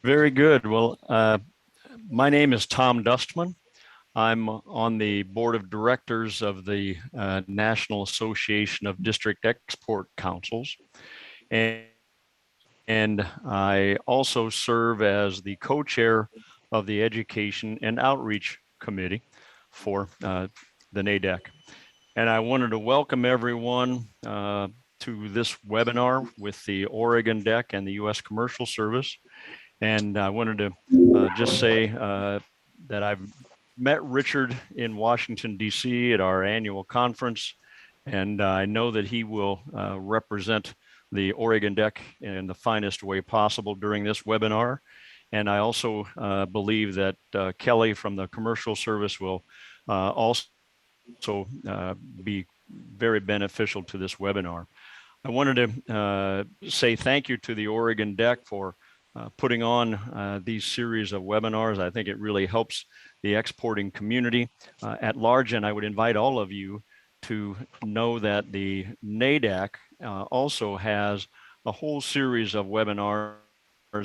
Very good. Well, my name is Tom Dustman. I'm on the board of directors of the National Association of District Export Councils. And, and I also serve as the co-chair of the Education and Outreach Committee for the NADEC. And I wanted to welcome everyone to this webinar with the Oregon DEC and the U.S. Commercial Service. And I wanted to just say that I've met Richard in Washington, D.C. at our annual conference, and I know that he will represent the Oregon DEC in the finest way possible during this webinar. And I also believe that Kelly from the Commercial Service will also be very beneficial to this webinar. I wanted to say thank you to the Oregon DEC for putting on these series of webinars. I think it really helps the exporting community at large, and I would invite all of you to know that the NADEC also has a whole series of webinars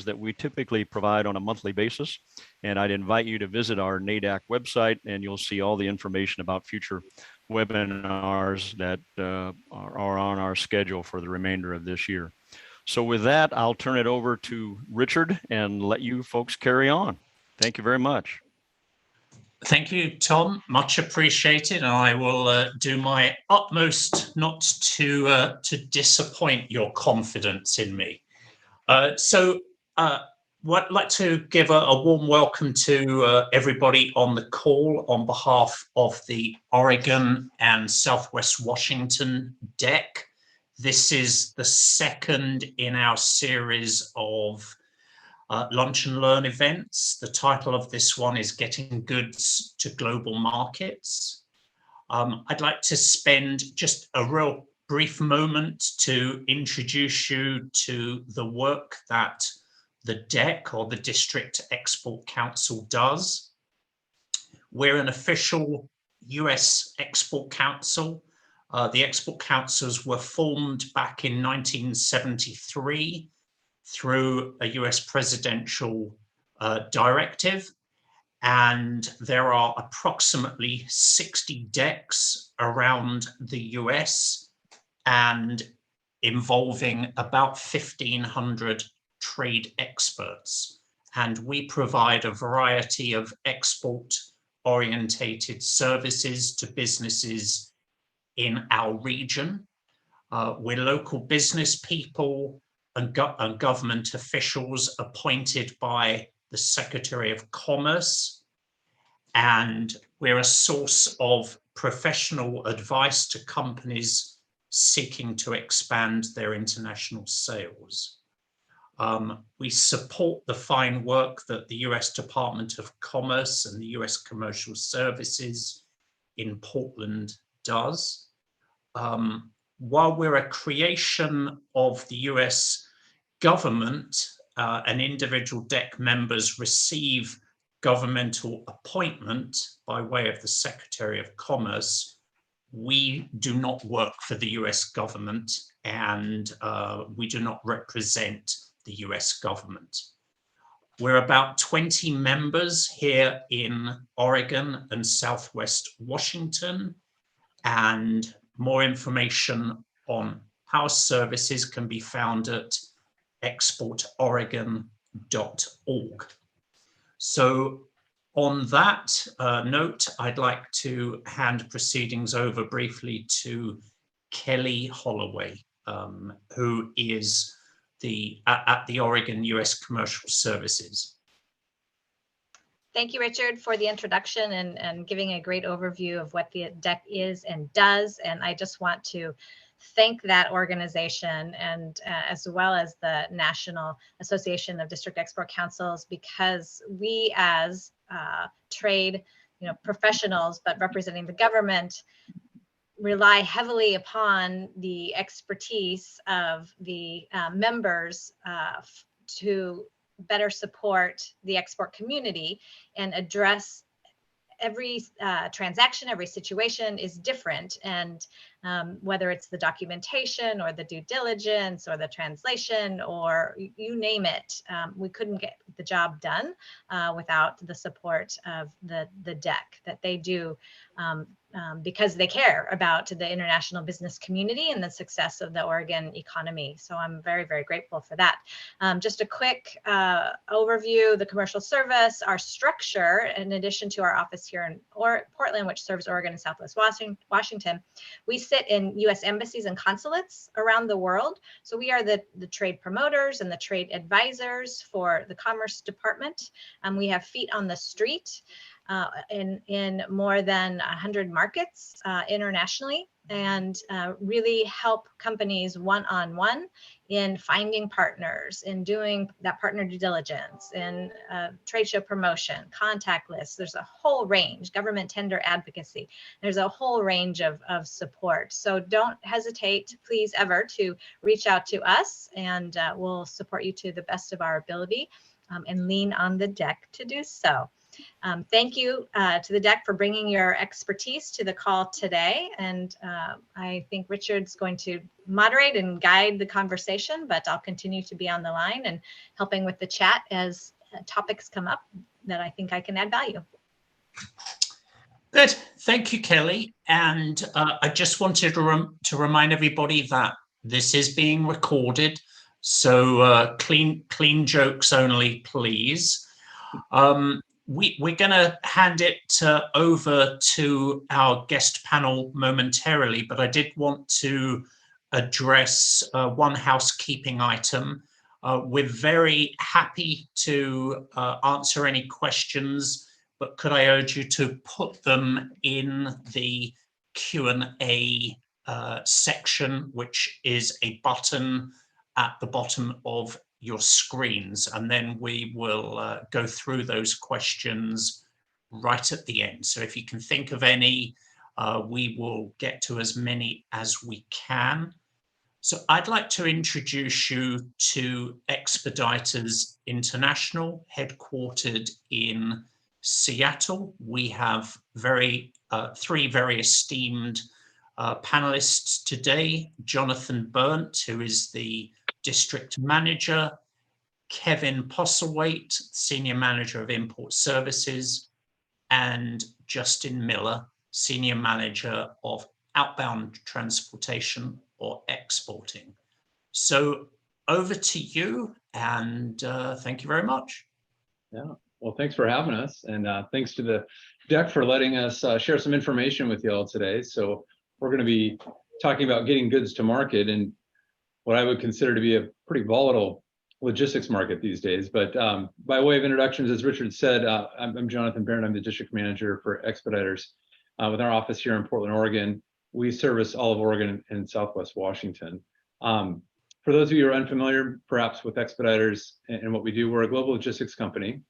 that we typically provide on a monthly basis. And I'd invite you to visit our NADEC website, and you'll see all the information about future webinars that are on our schedule for the remainder of this year. So with that, I'll turn it over to Richard and let you folks carry on. Thank you very much. Thank you, Tom. Much appreciated. And I will do my utmost not to disappoint your confidence in me. I'd like to give a warm welcome to everybody on the call on behalf of the Oregon and Southwest Washington DEC. This is the second in our series of lunch and learn events. The title of this one is Getting Goods to Global Markets. I'd like to spend just a real brief moment to introduce you to the work that the DEC, or the District Export Council, does. We're an official US Export Council. The Export Councils were formed back in 1973 through a US presidential directive, and there are approximately 60 DECs around the US and involving about 1,500 trade experts. And we provide a variety of export-orientated services to businesses in our region. We're local business people and government officials appointed by the Secretary of Commerce, and we're a source of professional advice to companies seeking to expand their international sales. We support the fine work that the US Department of Commerce and the US Commercial Services in Portland does. While we're a creation of the US government, and individual DEC members receive governmental appointment by way of the Secretary of Commerce, we do not work for the US government, and we do not represent the US government. We're about 20 members here in Oregon and Southwest Washington, and more information on our services can be found at exportoregon.org. So on that note, I'd like to hand proceedings over briefly to Kelly Holloway, who is at the Oregon US Commercial Services. Thank you, Richard, for the introduction and giving a great overview of what the DEC is and does. And I just want to thank that organization and as well as the National Association of District Export Councils, because we as trade professionals, but representing the government, rely heavily upon the expertise of the members to better support the export community and address every transaction, every situation is different. And whether it's the documentation or the due diligence or the translation or you name it, we couldn't get the job done without the support of the DEC that they do because they care about the international business community and the success of the Oregon economy. So I'm very, very grateful for that. Just a quick overview, the commercial service, our structure, in addition to our office here in Portland, which serves Oregon and Southwest Washington, we sit in U.S. embassies and consulates around the world. So we are the trade promoters and the trade advisors for the Commerce Department. We have feet on the street in more than 100 markets internationally, and really help companies one-on-one in finding partners, in doing that partner due diligence, in trade show promotion, contact lists. There's a whole range, government tender advocacy. There's a whole range of support. So don't hesitate, please, ever to reach out to us, and we'll support you to the best of our ability and lean on the DEC to do so. Thank you to the DEC for bringing your expertise to the call today. And I think Richard's going to moderate and guide the conversation, but I'll continue to be on the line and helping with the chat as topics come up that I think I can add value. Good. Thank you, Kelly. And I just wanted to remind everybody that this is being recorded. So clean jokes only, please. We're going to hand it over to our guest panel momentarily, but I did want to address one housekeeping item. We're very happy to answer any questions, but could I urge you to put them in the Q&A section, which is a button at the bottom of your screens, and then we will go through those questions right at the end. So if you can think of any, we will get to as many as we can. So I'd like to introduce you to Expeditors International, headquartered in Seattle. We have three very esteemed panelists today: Jonathan Berndt, who is the District Manager, Kevin Postlewait, Senior Manager of Import Services, and Justin Miller, Senior Manager of Outbound Transportation or Exporting. So over to you, and thank you very much. Yeah, well, thanks for having us, and thanks to the DEC for letting us share some information with you all today. So we're going to be talking about getting goods to market and what I would consider to be a pretty volatile logistics market these days. But by way of introductions, as Richard said, I'm Jonathan Berndt. I'm the district manager for Expeditors with our office here in Portland, Oregon. We service all of Oregon and Southwest Washington. For those of you who are unfamiliar, perhaps, with Expeditors and what we do, we're a global logistics company.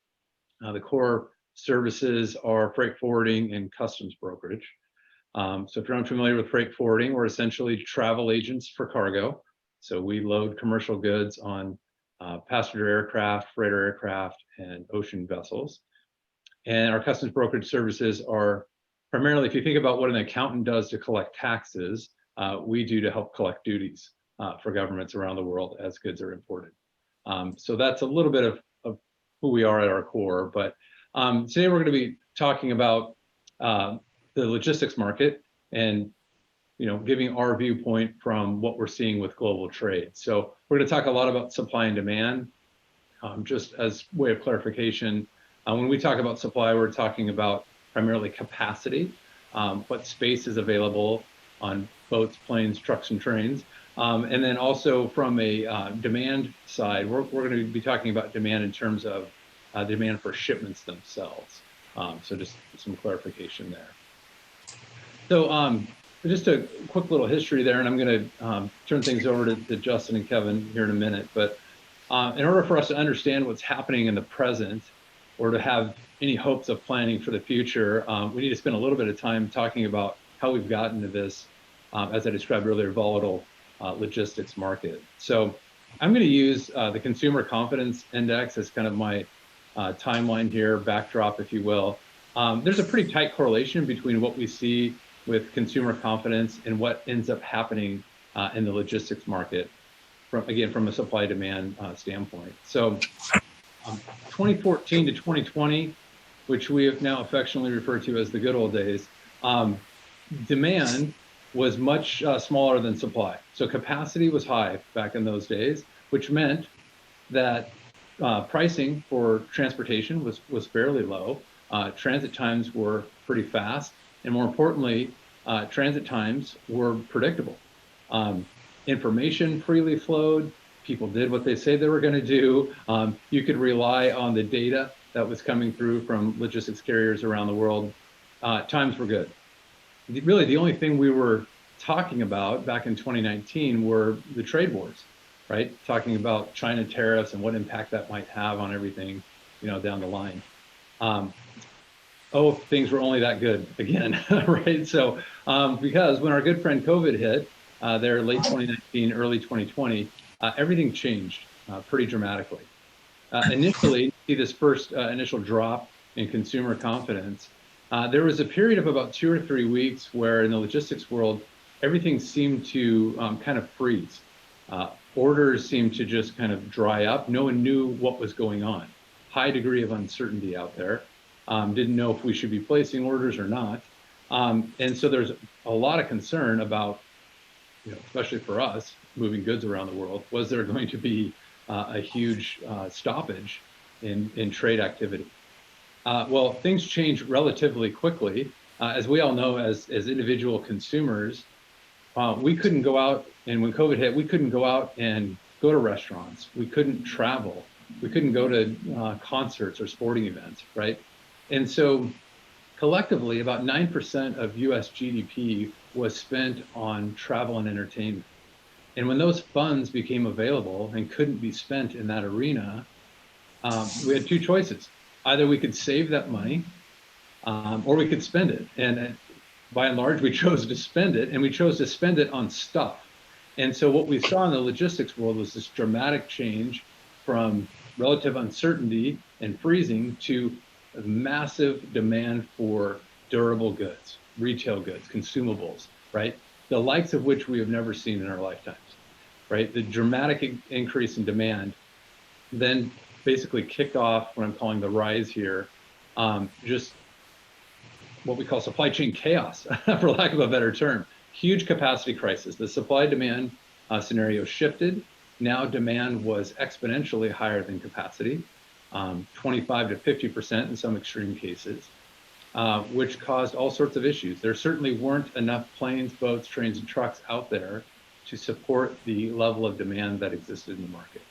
The core services are freight forwarding and customs brokerage. So if you're unfamiliar with freight forwarding, we're essentially travel agents for cargo. So we load commercial goods on passenger aircraft, freighter aircraft, and ocean vessels. And our customs brokerage services are primarily, if you think about what an accountant does to collect taxes, we do to help collect duties for governments around the world as goods are imported. So that's a little bit of who we are at our core. But today we're going to be talking about the logistics market and giving our viewpoint from what we're seeing with global trade. So we're going to talk a lot about supply and demand. Just as way of clarification, when we talk about supply, we're talking about primarily capacity, what space is available on boats, planes, trucks, and trains. And then also from a demand side, we're going to be talking about demand in terms of demand for shipments themselves. So just some clarification there. So just a quick little history there, and I'm going to turn things over to Justin and Kevin here in a minute. But in order for us to understand what's happening in the present, or to have any hopes of planning for the future, we need to spend a little bit of time talking about how we've gotten to this, as I described earlier, volatile logistics market. So I'm going to use the Consumer Confidence Index as kind of my timeline here, backdrop, if you will. There's a pretty tight correlation between what we see with consumer confidence and what ends up happening in the logistics market, from a supply demand standpoint. So 2014 to 2020, which we have now affectionately referred to as the good old days, demand was much smaller than supply. So capacity was high back in those days, which meant that pricing for transportation was fairly low. Transit times were pretty fast, and more importantly, transit times were predictable. Information freely flowed. People did what they say they were going to do. You could rely on the data that was coming through from logistics carriers around the world. Times were good. Really, the only thing we were talking about back in 2019 were the trade wars, right? Talking about China tariffs and what impact that might have on everything, down the line. Things were only that good again, right? So, because when our good friend COVID hit, there late 2019, early 2020, everything changed pretty dramatically. Initially, you see this first initial drop in consumer confidence. There was a period of about 2 or 3 weeks where in the logistics world, everything seemed to kind of freeze. Orders seemed to just kind of dry up. No one knew what was going on. High degree of uncertainty out there. Didn't know if we should be placing orders or not. And so there's a lot of concern about, especially for us, moving goods around the world. Was there going to be a huge stoppage in trade activity? Well, things changed relatively quickly. As we all know, as individual consumers, we couldn't go out, and when COVID hit, we couldn't go out and go to restaurants. We couldn't travel. We couldn't go to concerts or sporting events, right? And so collectively, about 9% of US GDP was spent on travel and entertainment. And when those funds became available and couldn't be spent in that arena, we had two choices. Either we could save that money or we could spend it. And by and large, we chose to spend it, and we chose to spend it on stuff. And so what we saw in the logistics world was this dramatic change from relative uncertainty and freezing to massive demand for durable goods, retail goods, consumables, right? The likes of which we have never seen in our lifetimes, right? The dramatic increase in demand then basically kicked off what I'm calling the rise here, just what we call supply chain chaos, for lack of a better term. Huge capacity crisis. The supply-demand scenario shifted. Now demand was exponentially higher than capacity, 25 to 50% in some extreme cases, which caused all sorts of issues. There certainly weren't enough planes, boats, trains, and trucks out there to support the level of demand that existed in the market.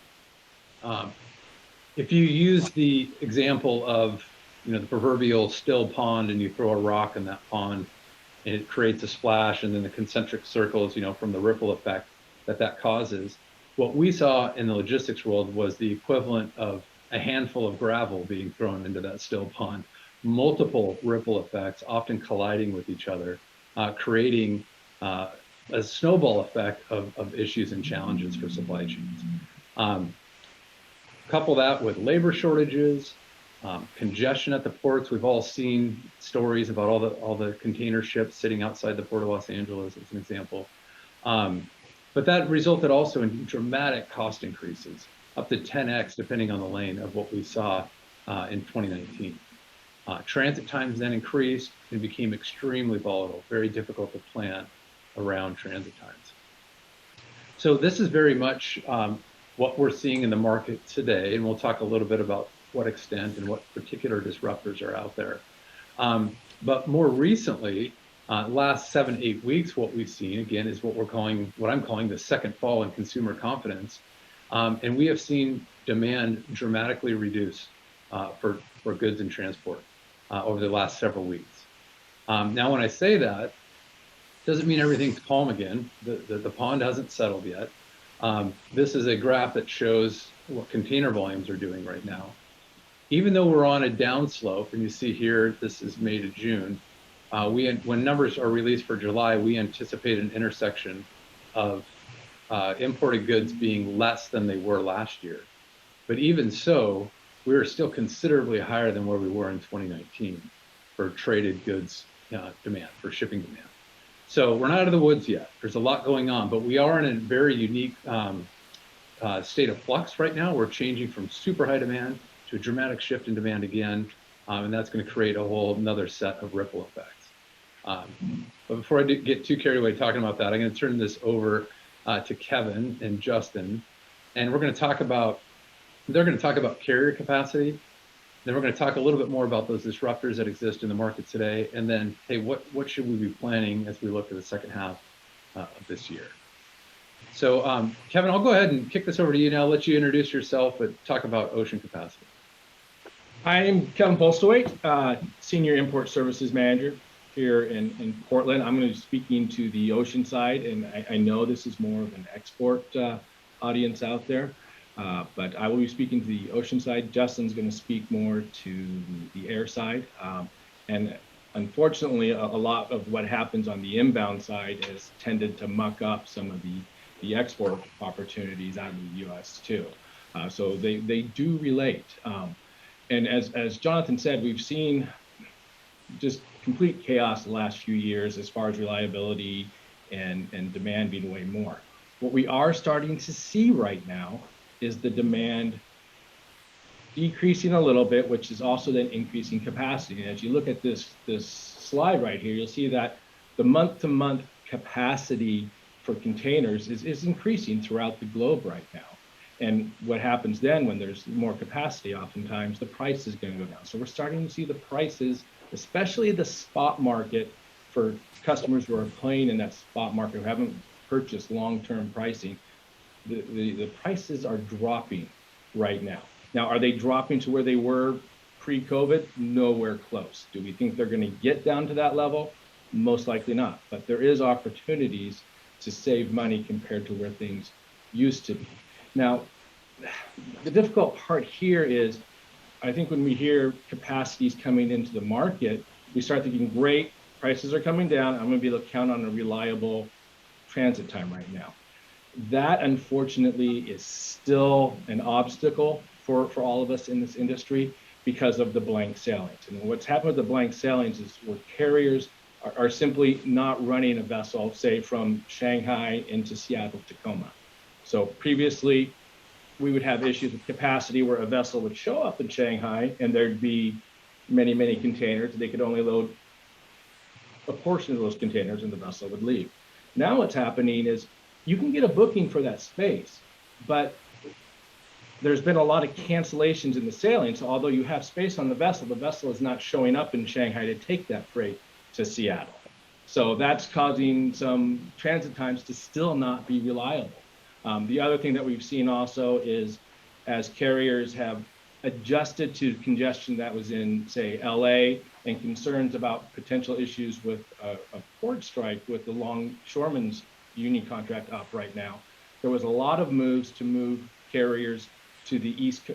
If you use the example of the proverbial still pond, and you throw a rock in that pond and it creates a splash, and then the concentric circles, from the ripple effect that causes. What we saw in the logistics world was the equivalent of a handful of gravel being thrown into that still pond, multiple ripple effects, often colliding with each other, creating a snowball effect of issues and challenges for supply chains. Couple that with labor shortages, congestion at the ports. We've all seen stories about all the container ships sitting outside the port of Los Angeles, as an example. But that resulted also in dramatic cost increases, up to 10x, depending on the lane, of what we saw in 2019. Transit times then increased and became extremely volatile, very difficult to plan around transit times. So this is very much what we're seeing in the market today, and we'll talk a little bit about what extent and what particular disruptors are out there. But more recently, last 7-8 weeks, what we've seen again is what I'm calling the second fall in consumer confidence, and we have seen demand dramatically reduce for goods and transport over the last several weeks. Now, when I say that, doesn't mean everything's calm again. The pond hasn't settled yet. This is a graph that shows what container volumes are doing right now. Even though we're on a downslope, and you see here, this is May to June, when numbers are released for July, we anticipate an intersection of imported goods being less than they were last year. But even so, we're still considerably higher than where we were in 2019 for traded goods demand, for shipping demand. So we're not out of the woods yet. There's a lot going on, but we are in a very unique state of flux right now. We're changing from super high demand to a dramatic shift in demand again, and that's going to create a whole another set of ripple effects. But before I get too carried away talking about that, I'm going to turn this over to Kevin and Justin, and we're going to talk about, they're going to talk about carrier capacity. Then we're going to talk a little bit more about those disruptors that exist in the market today. And then, hey, what should we be planning as we look at the second half of this year? So Kevin, I'll go ahead and kick this over to you now. I'll let you introduce yourself, but talk about ocean capacity. I'm Kevin Postlewait, Senior Import Services Manager here in Portland. I'm going to be speaking to the ocean side, and I know this is more of an export audience out there. But I will be speaking to the ocean side. Justin's going to speak more to the air side. And unfortunately, a lot of what happens on the inbound side has tended to muck up some of the export opportunities out of the U.S. too. So they do relate. And as Jonathan said, we've seen just complete chaos the last few years as far as reliability and demand being way more. What we are starting to see right now is the demand decreasing a little bit, which is also then increasing capacity. And as you look at this slide right here, you'll see that the month-to-month capacity for containers is increasing throughout the globe right now. And what happens then when there's more capacity, oftentimes the price is going to go down. So we're starting to see the prices, especially the spot market for customers who are playing in that spot market, who haven't purchased long-term pricing, the prices are dropping right now. Now, are they dropping to where they were pre-COVID? Nowhere close. Do we think they're going to get down to that level? Most likely not. But there is opportunities to save money compared to where things used to be. Now, the difficult part here is, I think when we hear capacities coming into the market, we start thinking, great, prices are coming down. I'm going to be able to count on a reliable transit time right now. That, unfortunately, is still an obstacle for all of us in this industry because of the blank sailings. And what's happened with the blank sailings is where carriers are simply not running a vessel, say, from Shanghai into Seattle, Tacoma. So previously, we would have issues with capacity where a vessel would show up in Shanghai and there'd be many, many containers. They could only load a portion of those containers and the vessel would leave. Now what's happening is you can get a booking for that space, but there's been a lot of cancellations in the sailing. So although you have space on the vessel is not showing up in Shanghai to take that freight to Seattle. So that's causing some transit times to still not be reliable. The other thing that we've seen also is as carriers have adjusted to congestion that was in, say, LA, and concerns about potential issues with a port strike with the longshoremen's union contract up right now, there was a lot of moves to move carriers to the east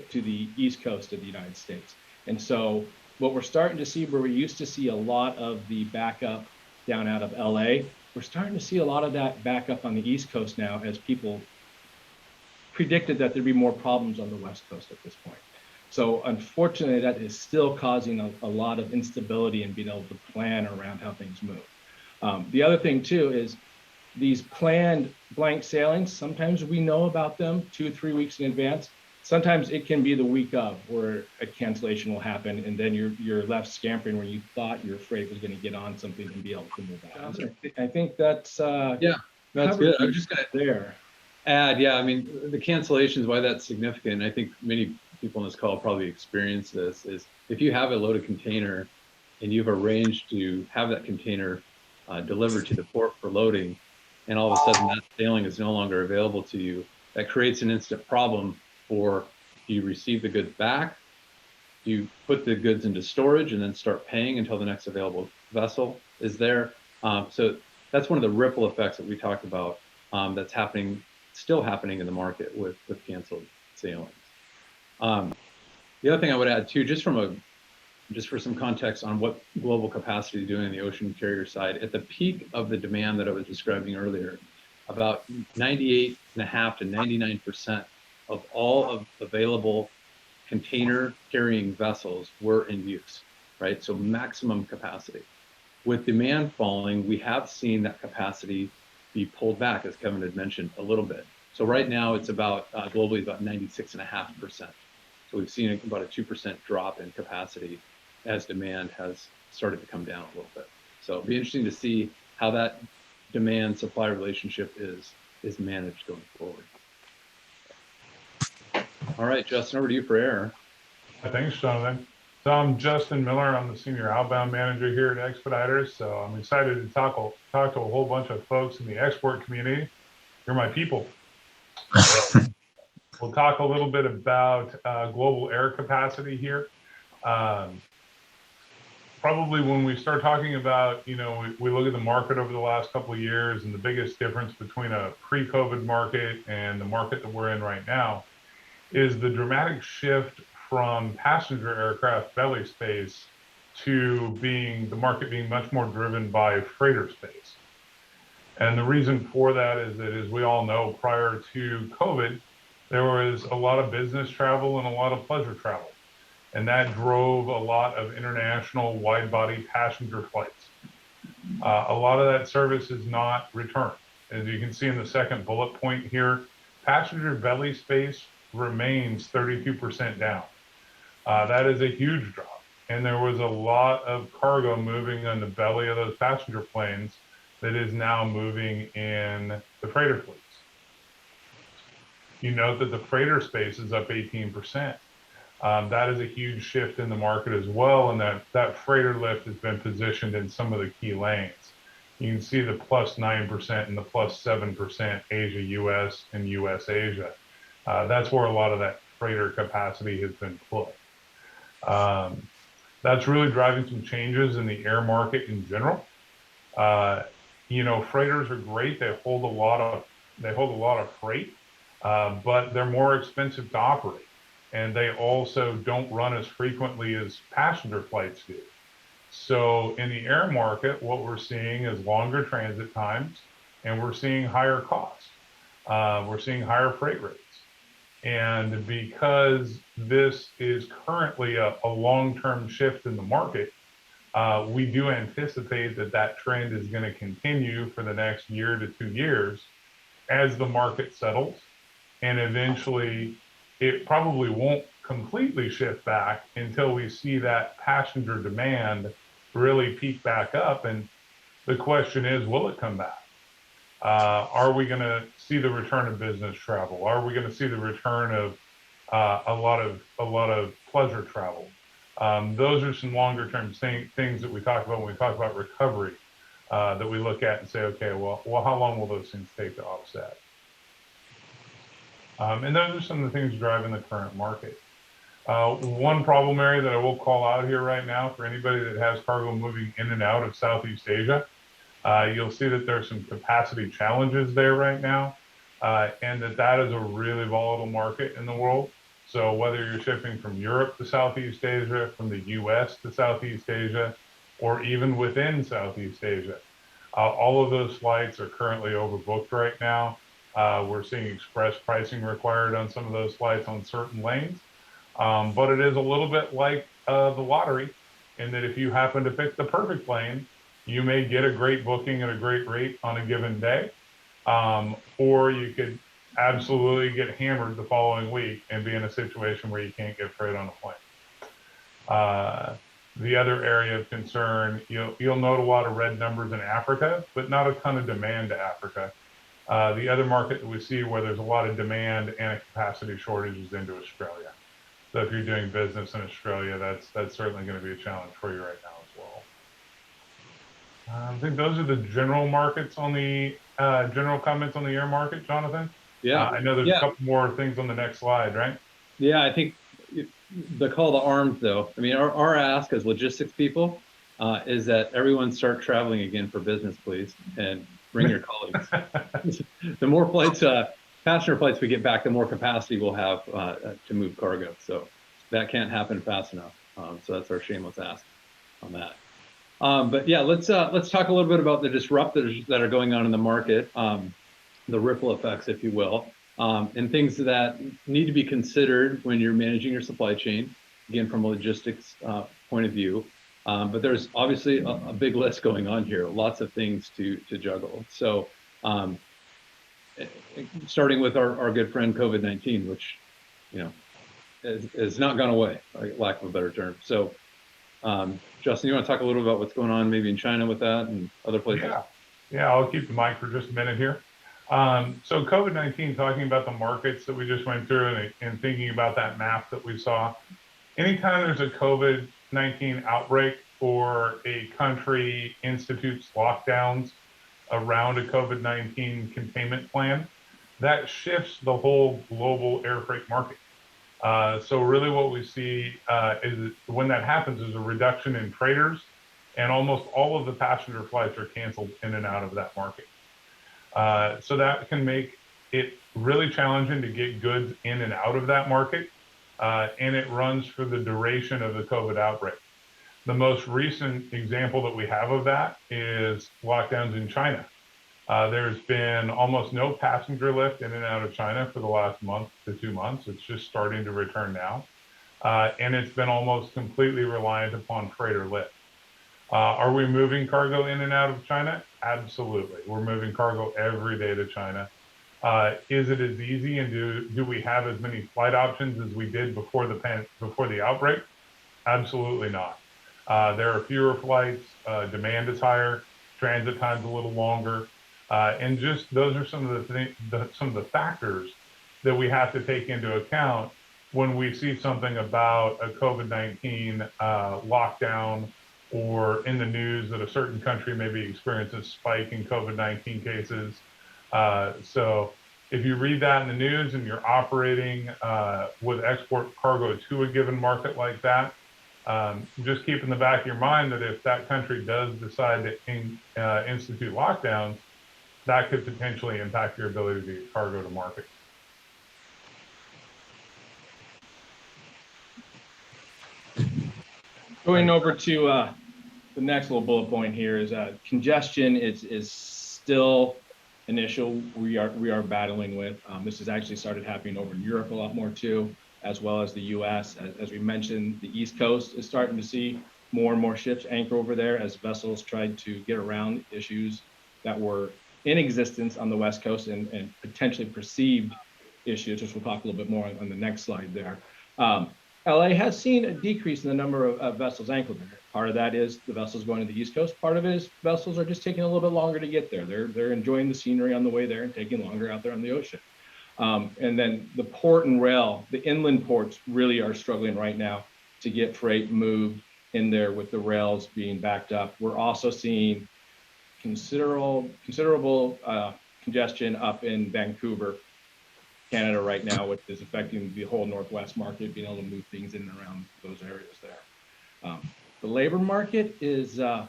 coast of the United States. And so what we're starting to see, where we used to see a lot of the backup down out of LA, we're starting to see a lot of that backup on the East Coast now, as people predicted that there'd be more problems on the West Coast at this point. So unfortunately, that is still causing a lot of instability in being able to plan around how things move. The other thing too is these planned blank sailings, sometimes we know about them 2 or 3 weeks in advance. Sometimes it can be the week of where a cancellation will happen, and then you're left scampering where you thought your freight was going to get on something and be able to move out. So I think that's yeah, that's good. I'm just going to add, yeah, I mean, the cancellations, why that's significant, I think many people on this call probably experience this, is if you have a loaded container and you've arranged to have that container delivered to the port for loading, and all of a sudden that sailing is no longer available to you, that creates an instant problem. Or do you receive the goods back? Do you put the goods into storage and then start paying until the next available vessel is there? So that's one of the ripple effects that we talked about that's still happening in the market with canceled sailings. The other thing I would add too, just for some context on what global capacity is doing on the ocean carrier side, at the peak of the demand that I was describing earlier, about 98.5% to 99% of all of available container carrying vessels were in use. right? So maximum capacity. With demand falling, we have seen that capacity be pulled back, as Kevin had mentioned, a little bit. So right now it's about globally about 96.5%. So we've seen about a 2% drop in capacity as demand has started to come down a little bit. So it'll be interesting to see how that demand supply relationship is managed going forward. All right, Justin, over to you for air. Thanks, Jonathan. So I'm Justin Miller. I'm the senior outbound manager here at Expeditors. So I'm excited to talk to a whole bunch of folks in the export community. You're my people. We'll talk a little bit about global air capacity here. Probably when we start talking about, we look at the market over the last couple of years, and the biggest difference between a pre-COVID market and the market that we're in right now is the dramatic shift from passenger aircraft belly space to the market being much more driven by freighter space. And the reason for that is that, as we all know, prior to COVID, there was a lot of business travel and a lot of pleasure travel. And that drove a lot of international wide-body passenger flights. A lot of that service is not returned. As you can see in the second bullet point here, passenger belly space remains 32% down. That is a huge drop. And there was a lot of cargo moving on the belly of those passenger planes that is now moving in the freighter fleets. You note that the freighter space is up 18%. That is a huge shift in the market as well, and that freighter lift has been positioned in some of the key lanes. You can see the plus 9% and the plus 7% Asia-US and US-Asia. That's where a lot of that freighter capacity has been put. That's really driving some changes in the air market in general. Freighters are great. They hold a lot of freight, but they're more expensive to operate. And they also don't run as frequently as passenger flights do. So in the air market, what we're seeing is longer transit times, and we're seeing higher costs. We're seeing higher freight rates. And because this is currently a long-term shift in the market, we do anticipate that trend is going to continue for the next year to 2 years as the market settles. And eventually, it probably won't completely shift back until we see that passenger demand really peak back up. And the question is, will it come back? Are we going to see the return of business travel? Are we going to see the return of a lot of pleasure travel? Those are some longer term things that we talk about when we talk about recovery, that we look at and say, okay, well, how long will those things take to offset? And those are some of the things driving the current market. One problem area that I will call out here right now for anybody that has cargo moving in and out of Southeast Asia, you'll see that there's some capacity challenges there right now, and that is a really volatile market in the world. So whether you're shipping from Europe to Southeast Asia, from the US to Southeast Asia, or even within Southeast Asia, all of those flights are currently overbooked right now. We're seeing express pricing required on some of those flights on certain lanes. But it is a little bit like the lottery, in that if you happen to pick the perfect lane, you may get a great booking at a great rate on a given day, or you could absolutely get hammered the following week and be in a situation where you can't get freight on a plane. The other area of concern, you'll note a lot of red numbers in Africa, but not a ton of demand to Africa. The other market that we see where there's a lot of demand and a capacity shortage is into Australia. So if you're doing business in Australia, that's certainly going to be a challenge for you right now as well. I think those are the general markets on the general comments on the air market, Jonathan. Yeah, I know there's a couple more things on the next slide, right? Yeah, I think the call to arms, though. I mean, our ask as logistics people is that everyone start traveling again for business, please, and bring your colleagues. The more flights, passenger flights we get back, the more capacity we'll have to move cargo. So that can't happen fast enough. So that's our shameless ask on that. But yeah, let's talk a little bit about the disruptors that are going on in the market, the ripple effects, if you will, and things that need to be considered when you're managing your supply chain, again, from a logistics point of view. But there's obviously a big list going on here, lots of things to juggle. So starting with our good friend COVID-19, which, you know, has not gone away, lack of a better term. So Justin, you want to talk a little about what's going on maybe in China with that and other places? Yeah, I'll keep the mic for just a minute here. So COVID-19, talking about the markets that we just went through and thinking about that map that we saw, anytime there's a COVID-19 outbreak or a country institutes lockdowns around a COVID-19 containment plan, that shifts the whole global air freight market. So really what we see is when that happens is a reduction in freighters, and almost all of the passenger flights are canceled in and out of that market. So that can make it really challenging to get goods in and out of that market, and it runs for the duration of the COVID outbreak. The most recent example that we have of that is lockdowns in China. There's been almost no passenger lift in and out of China for the last month to 2 months. It's just starting to return now. And it's been almost completely reliant upon freighter lift. Are we moving cargo in and out of China? Absolutely. We're moving cargo every day to China. Is it as easy, and do we have as many flight options as we did before the outbreak? Absolutely not. There are fewer flights, demand is higher, transit time's a little longer, and just those are some of the factors that we have to take into account when we see something about a COVID-19 lockdown, or in the news that a certain country maybe experiences a spike in COVID-19 cases. So if you read that in the news and you're operating with export cargo to a given market like that, just keep in the back of your mind that if that country does decide to institute lockdowns, that could potentially impact your ability to get cargo to market. Going over to the next little bullet point here is congestion is still an issue we are battling with. This has actually started happening over in Europe a lot more too, as well as the US. As we mentioned, the East Coast is starting to see more and more ships anchor over there as vessels tried to get around issues that were in existence on the West Coast and potentially perceived issues, which we'll talk a little bit more on the next slide there. LA has seen a decrease in the number of vessels anchored there. Part of that is the vessels going to the East Coast. Part of it is vessels are just taking a little bit longer to get there. They're enjoying the scenery on the way there and taking longer out there on the ocean. And then the port and rail, the inland ports really are struggling right now to get freight moved in there with the rails being backed up. We're also seeing considerable congestion up in Vancouver, Canada right now, which is affecting the whole Northwest market, being able to move things in and around those areas there. The labor market is an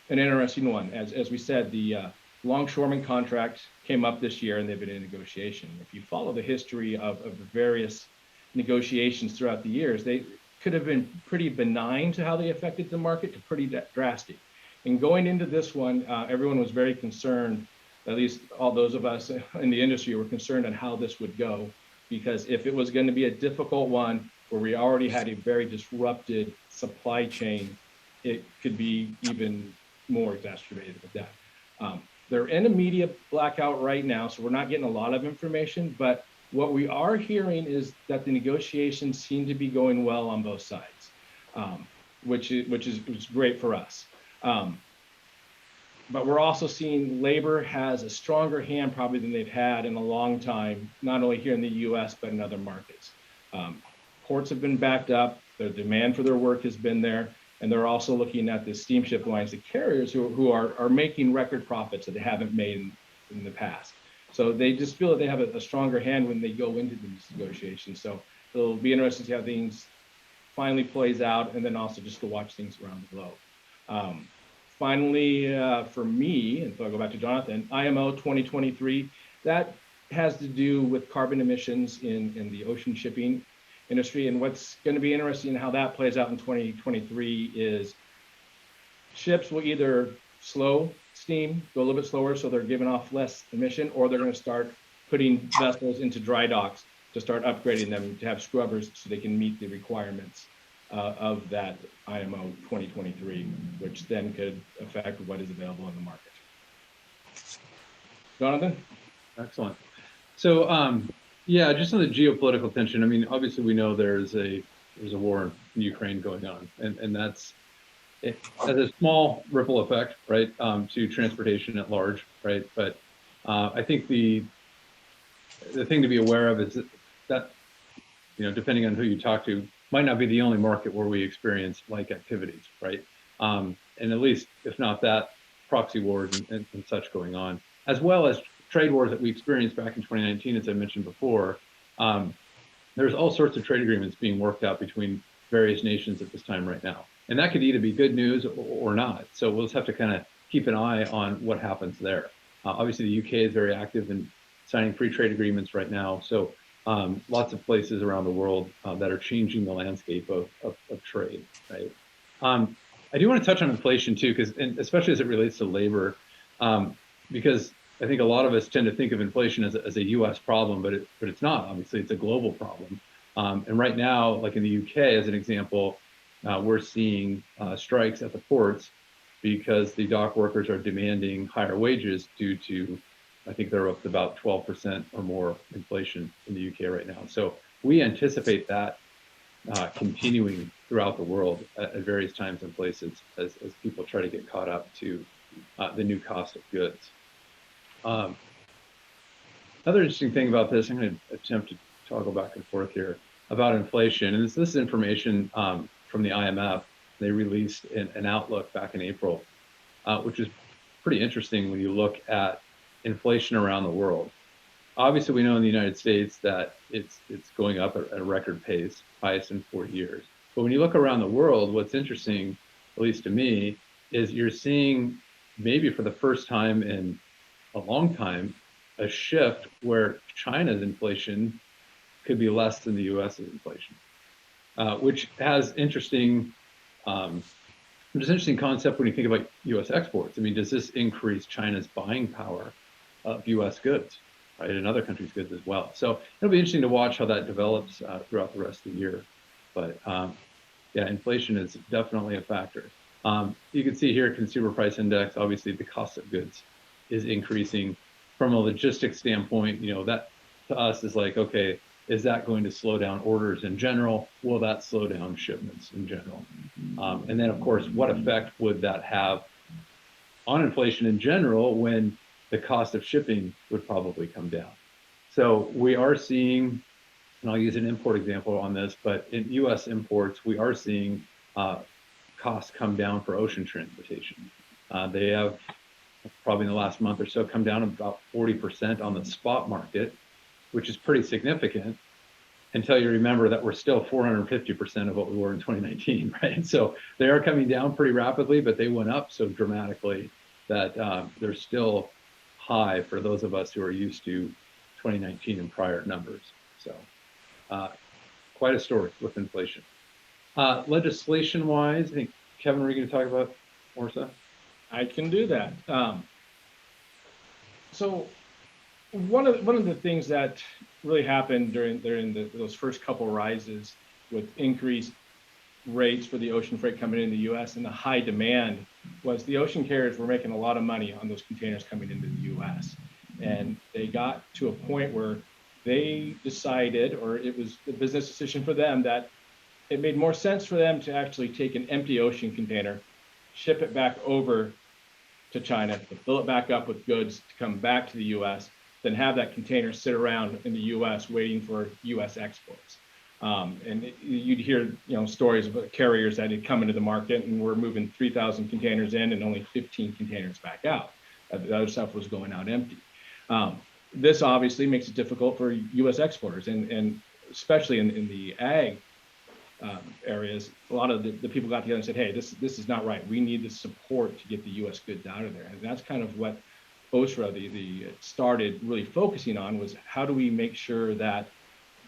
interesting one. As we said, the longshoreman contract came up this year and they've been in negotiation. If you follow the history of the various negotiations throughout the years, they could have been pretty benign to how they affected the market to pretty drastic. And going into this one, everyone was very concerned, at least all those of us in the industry were concerned on how this would go, because if it was going to be a difficult one where we already had a very disrupted supply chain, it could be even more exacerbated with that. They're in a media blackout right now, so we're not getting a lot of information, but what we are hearing is that the negotiations seem to be going well on both sides, which is great for us. But we're also seeing labor has a stronger hand probably than they've had in a long time, not only here in the US, but in other markets. Ports have been backed up, the demand for their work has been there, and they're also looking at the steamship lines, the carriers who are making record profits that they haven't made in the past. So they just feel that they have a stronger hand when they go into these negotiations. So it'll be interesting to see how things finally plays out, and then also just to watch things around the globe. Finally, for me, and so I'll go back to Jonathan, IMO 2023, that has to do with carbon emissions in the ocean shipping industry. And what's going to be interesting how that plays out in 2023 is ships will either slow steam, go a little bit slower, so they're giving off less emission, or they're going to start putting vessels into dry docks to start upgrading them to have scrubbers so they can meet the requirements of that IMO 2023, which then could affect what is available in the market. Jonathan? Excellent. So, yeah, just on the geopolitical tension, I mean, obviously we know there's a war in Ukraine going on, and that's, it has a small ripple effect, right, to transportation at large, right? But I think the thing to be aware of is that, you know, depending on who you talk to, might not be the only market where we experience like activities, right? And at least, if not that, proxy wars and such going on, as well as trade wars that we experienced back in 2019, as I mentioned before. There's all sorts of trade agreements being worked out between various nations at this time right now. And that could either be good news or not. So we'll just have to kind of keep an eye on what happens there. Obviously, the UK is very active in signing free trade agreements right now. So lots of places around the world that are changing the landscape of trade, right? I do want to touch on inflation too, because especially as it relates to labor, because I think a lot of us tend to think of inflation as a U.S. problem, but it's not. Obviously, it's a global problem. And right now, like in the UK, as an example, we're seeing strikes at the ports because the dock workers are demanding higher wages due to, I think they're up to about 12% or more inflation in the UK right now. So we anticipate that continuing throughout the world at various times and places as people try to get caught up to the new cost of goods. Another interesting thing about this, I'm going to attempt to toggle back and forth here about inflation, and this is information from the IMF. They released an outlook back in April, which is pretty interesting when you look at inflation around the world. Obviously, we know in the United States that it's going up at a record pace, highest in 40 years. But when you look around the world, what's interesting, at least to me, is you're seeing maybe for the first time in a long time, a shift where China's inflation could be less than the US's inflation, which has interesting concept when you think about US exports. I mean, does this increase China's buying power of US goods, right, and other countries' goods as well? So it'll be interesting to watch how that develops throughout the rest of the year. But yeah, inflation is definitely a factor. You can see here, consumer price index, obviously the cost of goods is increasing. From a logistics standpoint, you know, that to us is like, okay, is that going to slow down orders in general? Will that slow down shipments in general? And then, of course, what effect would that have on inflation in general when the cost of shipping would probably come down? So we are seeing, and I'll use an import example on this, but in US imports, we are seeing costs come down for ocean transportation. They have probably in the last month or so come down about 40% on the spot market, which is pretty significant until you remember that we're still 450% of what we were in 2019, right? So they are coming down pretty rapidly, but they went up so dramatically that they're still high for those of us who are used to 2019 and prior numbers. So quite a story with inflation. Legislation-wise, I think, Kevin, were you going to talk about ORSA? I can do that. So one of the things that really happened during those first couple rises with increased rates for the ocean freight coming into the U.S. and the high demand was the ocean carriers were making a lot of money on those containers coming into the U.S. And they got to a point where they decided, or it was the business decision for them, that it made more sense for them to actually take an empty ocean container, ship it back over to China, to fill it back up with goods to come back to the U.S., than have that container sit around in the U.S. waiting for U.S. exports. And you'd hear, stories about carriers that had come into the market and were moving 3,000 containers in and only 15 containers back out. The other stuff was going out empty. This obviously makes it difficult for U.S. exporters, and especially in the ag areas. A lot of the people got together and said, hey, this is not right. We need the support to get the U.S. goods out of there. And that's kind of what OSRA started really focusing on, was how do we make sure that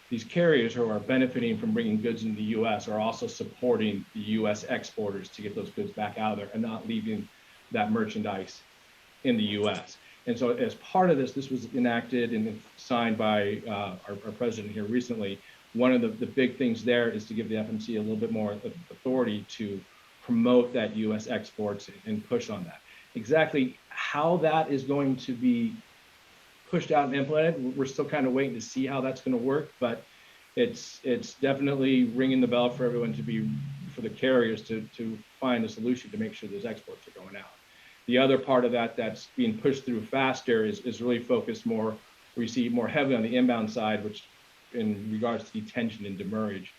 these carriers who are benefiting from bringing goods into the U.S. are also supporting the U.S. exporters to get those goods back out of there and not leaving that merchandise in the U.S. And so as part of this was enacted and signed by our president here recently, one of the big things there is to give the FMC a little bit more authority to promote that U.S. exports and push on that. Exactly how that is going to be pushed out and implemented, we're still kind of waiting to see how that's going to work, but it's definitely ringing the bell for everyone for the carriers to find a solution to make sure those exports are going out. The other part of that that's being pushed through faster is really focused more, we see more heavily on the inbound side, which in regards to detention and demurrage,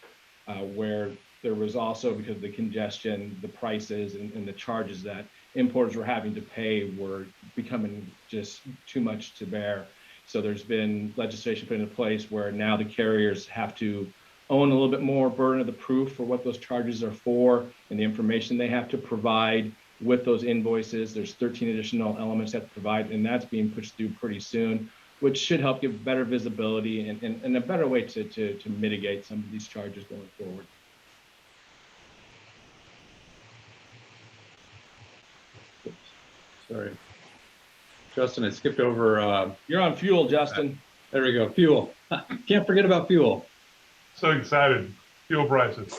where there was also, because of the congestion, the prices and the charges that importers were having to pay were becoming just too much to bear. So there's been legislation put into place where now the carriers have to own a little bit more burden of the proof for what those charges are for and the information they have to provide with those invoices. There's 13 additional elements that provide, and that's being pushed through pretty soon, which should help give better visibility and a better way to mitigate some of these charges going forward. Oops, sorry. Justin, I skipped over. You're on fuel, Justin. There we go, fuel. Can't forget about fuel. So excited, fuel prices.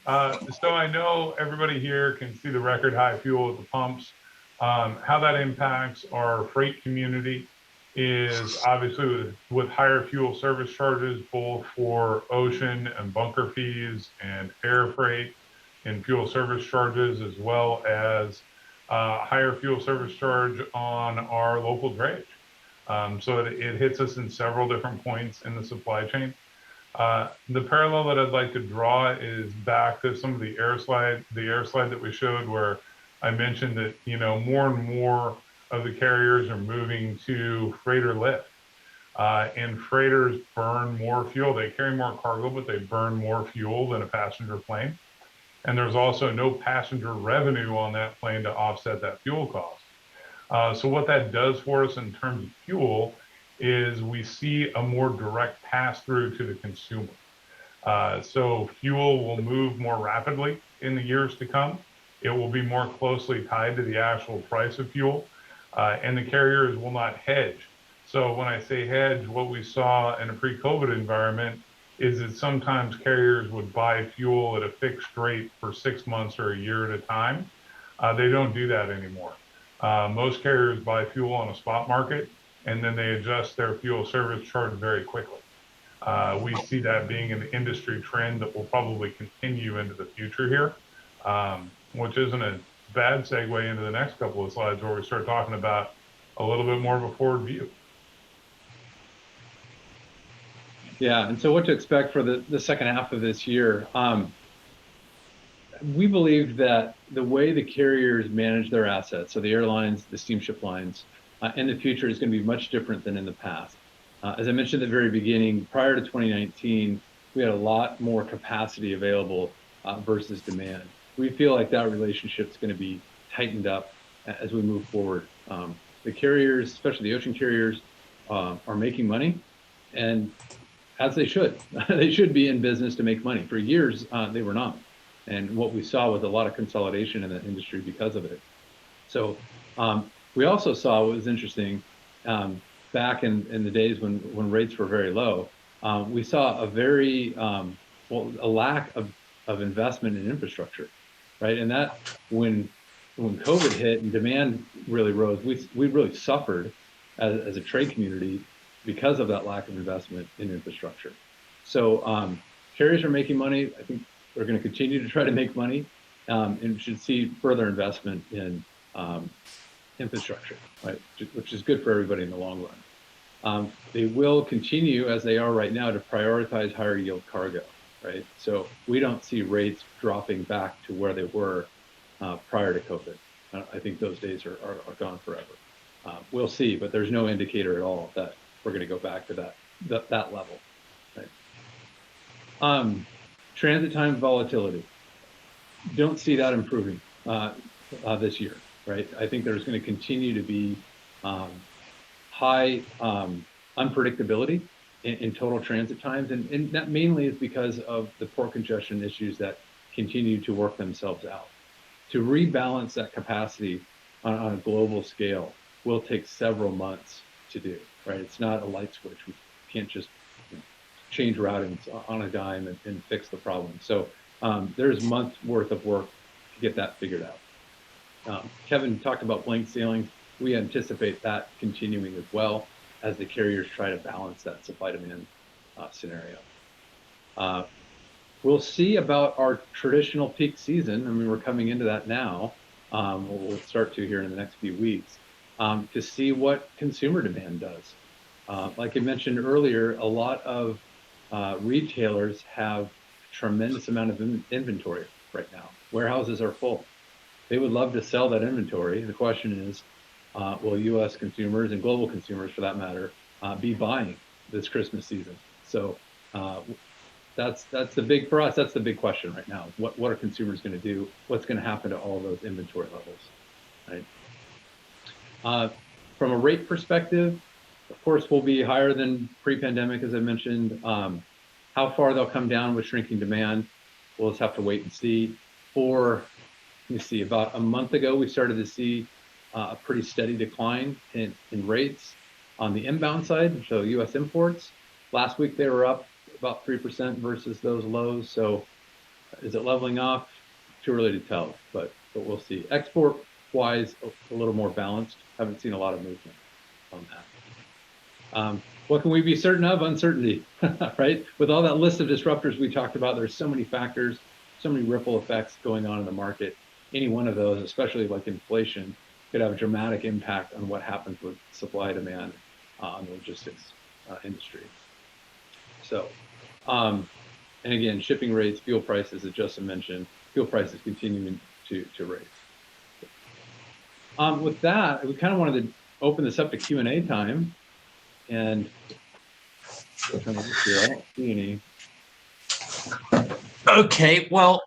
So I know everybody here can see the record high fuel at the pumps. How that impacts our freight community is obviously with higher fuel service charges, both for ocean and bunker fees and air freight and fuel service charges, as well as higher fuel service charge on our local drayage. So it hits us in several different points in the supply chain. The parallel that I'd like to draw is back to some of the air slide that we showed, where I mentioned that, you know, more and more of the carriers are moving to freighter lift. And freighters burn more fuel. They carry more cargo, but they burn more fuel than a passenger plane. And there's also no passenger revenue on that plane to offset that fuel cost. So what that does for us in terms of fuel is we see a more direct pass through to the consumer. So fuel will move more rapidly in the years to come. It will be more closely tied to the actual price of fuel, and the carriers will not hedge. So when I say hedge, what we saw in a pre-COVID environment is that sometimes carriers would buy fuel at a fixed rate for 6 months or a year at a time. They don't do that anymore. Most carriers buy fuel on a spot market, and then they adjust their fuel service charge very quickly. We see that being an industry trend that will probably continue into the future here, which isn't a bad segue into the next couple of slides where we start talking about a little bit more of a forward view. Yeah, and so what to expect for the second half of this year? We believe that the way the carriers manage their assets, so the airlines, the steamship lines, in the future is going to be much different than in the past. As I mentioned at the very beginning, prior to 2019, we had a lot more capacity available versus demand. We feel like that relationship is going to be tightened up as we move forward. The carriers, especially the ocean carriers, are making money, and as they should. They should be in business to make money. For years, they were not. And what we saw was a lot of consolidation in the industry because of it. So we also saw what was interesting back in the days when rates were very low. We saw a very a lack of investment in infrastructure, right? And that when COVID hit and demand really rose, we really suffered as a trade community because of that lack of investment in infrastructure. So carriers are making money. I think they're going to continue to try to make money, and should see further investment in infrastructure, right? Which is good for everybody in the long run. They will continue, as they are right now, to prioritize higher yield cargo, right? So we don't see rates dropping back to where they were prior to COVID. I think those days are gone forever. We'll see, but there's no indicator at all that we're going to go back to that level, right? Transit time volatility. Don't see that improving this year, right? I think there's going to continue to be high unpredictability in total transit times, and that mainly is because of the port congestion issues that continue to work themselves out. To rebalance that capacity on a global scale will take several months to do, right? It's not a light switch. We can't just change routings on a dime and fix the problem. So there's months worth of work to get that figured out. Kevin talked about blank sailings. We anticipate that continuing as well as the carriers try to balance that supply demand scenario. We'll see about our traditional peak season. I mean, we're coming into that now. We'll start to here in the next few weeks to see what consumer demand does. Like I mentioned earlier, a lot of retailers have a tremendous amount of inventory right now. Warehouses are full. They would love to sell that inventory. The question is, will U.S. consumers and global consumers, for that matter, be buying this Christmas season? So that's the big, for us, that's the big question right now. What are consumers going to do? What's going to happen to all those inventory levels, right? From a rate perspective, of course, we'll be higher than pre-pandemic, as I mentioned. How far they'll come down with shrinking demand, we'll just have to wait and see. Let me see, about a month ago, we started to see a pretty steady decline in rates on the inbound side, so U.S. imports. Last week, they were up about 3% versus those lows. So is it leveling off? Too early to tell, but we'll see. Export-wise, a little more balanced. Haven't seen a lot of movement on that. What can we be certain of? Uncertainty, right? With all that list of disruptors we talked about, there's so many factors, so many ripple effects going on in the market. Any one of those, especially like inflation, could have a dramatic impact on what happens with supply demand on the logistics industry. So, and again, shipping rates, fuel prices, as Justin mentioned, fuel prices continuing to raise. With that, we kind of wanted to open this up to Q&A time. And I don't see any. Okay, well,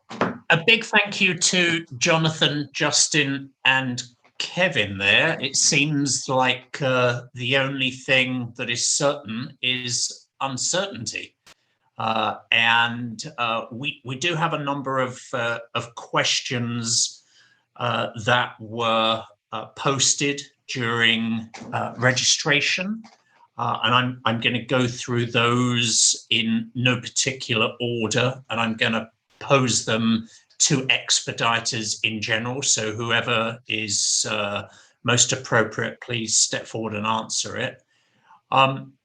a big thank you to Jonathan, Justin, and Kevin there. It seems like the only thing that is certain is uncertainty. And we do have a number of questions that were posted during registration. And I'm going to go through those in no particular order, and I'm going to pose them to Expeditors in general. So whoever is most appropriate, please step forward and answer it.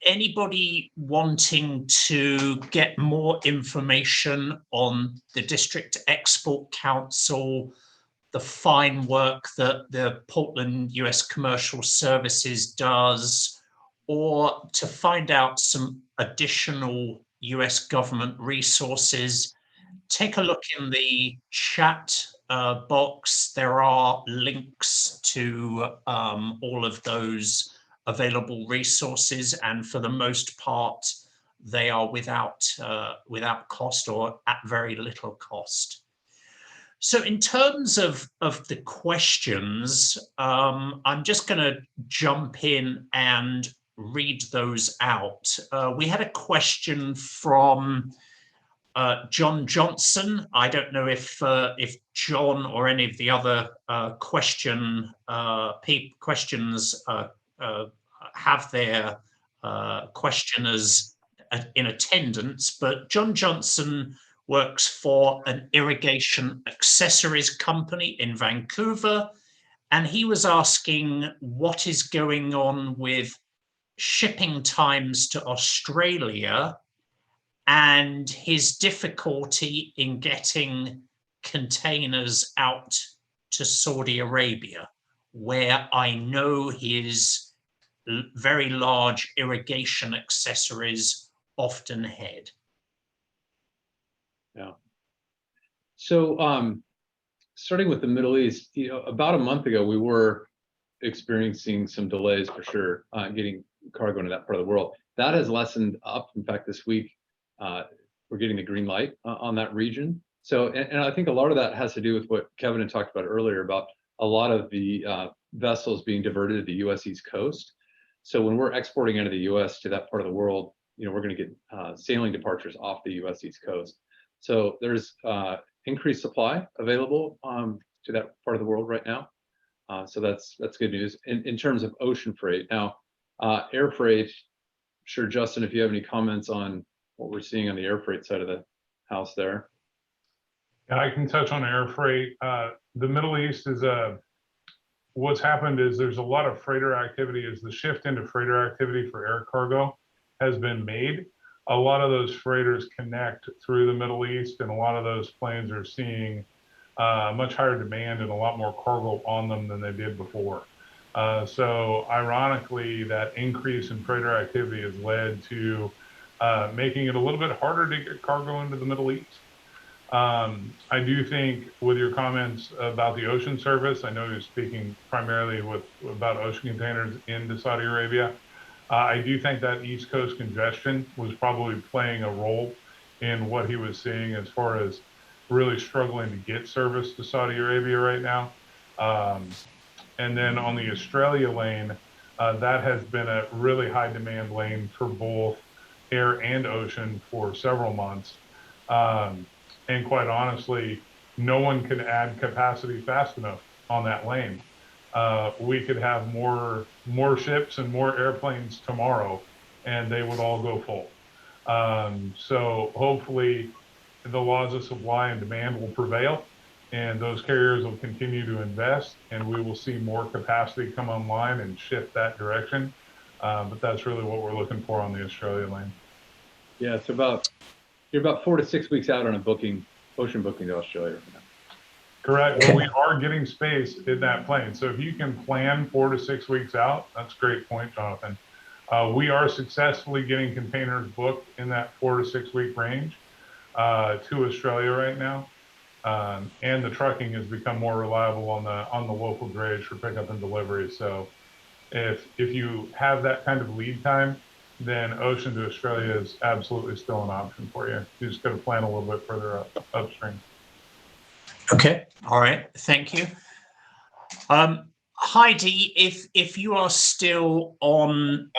Anybody wanting to get more information on the District Export Council, the fine work that the Portland U.S. Commercial Services does, or to find out some additional US government resources, take a look in the chat box. There are links to all of those available resources, and for the most part, they are without cost or at very little cost. So in terms of the questions, I'm just going to jump in and read those out. We had a question from John Johnson. I don't know if John or any of the other questions have their questioners in attendance, but John Johnson works for an irrigation accessories company in Vancouver, and he was asking what is going on with shipping times to Australia and his difficulty in getting containers out to Saudi Arabia, where I know his very large irrigation accessories often head. Yeah. So starting with the Middle East, about a month ago, we were experiencing some delays for sure, getting cargo into that part of the world. That has lessened up. In fact, this week, we're getting the green light on that region. So, and I think a lot of that has to do with what Kevin had talked about earlier about a lot of the vessels being diverted to the U.S. East Coast. So when we're exporting out of the U.S. to that part of the world, we're going to get sailing departures off the U.S. East Coast. So there's increased supply available to that part of the world right now. So that's good news. In terms of ocean freight, now air freight, sure, Justin, if you have any comments on what we're seeing on the air freight side of the house there. And I can touch on air freight. The Middle East is what's happened is there's a lot of freighter activity as the shift into freighter activity for air cargo has been made. A lot of those freighters connect through the Middle East, and a lot of those planes are seeing much higher demand and a lot more cargo on them than they did before. So ironically, that increase in freighter activity has led to making it a little bit harder to get cargo into the Middle East. I do think with your comments about the ocean service, I know you're speaking primarily about ocean containers into Saudi Arabia. I do think that East Coast congestion was probably playing a role in what he was seeing as far as really struggling to get service to Saudi Arabia right now. And then on the Australia lane, that has been a really high demand lane for both air and ocean for several months. And quite honestly, no one can add capacity fast enough on that lane. We could have more ships and more airplanes tomorrow, and they would all go full. So hopefully the laws of supply and demand will prevail, and those carriers will continue to invest, and we will see more capacity come online and shift that direction. But that's really what we're looking for on the Australia lane. Yeah, it's you're about 4 to 6 weeks out on a ocean booking to Australia right now. Correct. But we are getting space in that plane. So if you can plan 4 to 6 weeks out, that's a great point, Jonathan. We are successfully getting containers booked in that 4 to 6 week range to Australia right now. And the trucking has become more reliable on the local drayage for pickup and delivery. So if you have that kind of lead time, then ocean to Australia is absolutely still an option for you. You just got to plan a little bit further upstream. Okay, all right, thank you. Heidi, if you are still on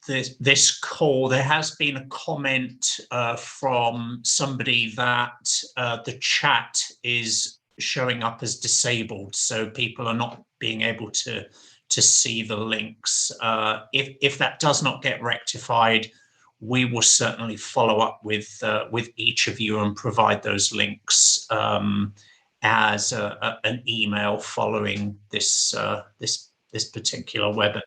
this call, there has been a comment from somebody that the chat is showing up as disabled, so people are not being able to see the links. If that does not get rectified, we will certainly follow up with each of you and provide those links as an email following this particular webinar.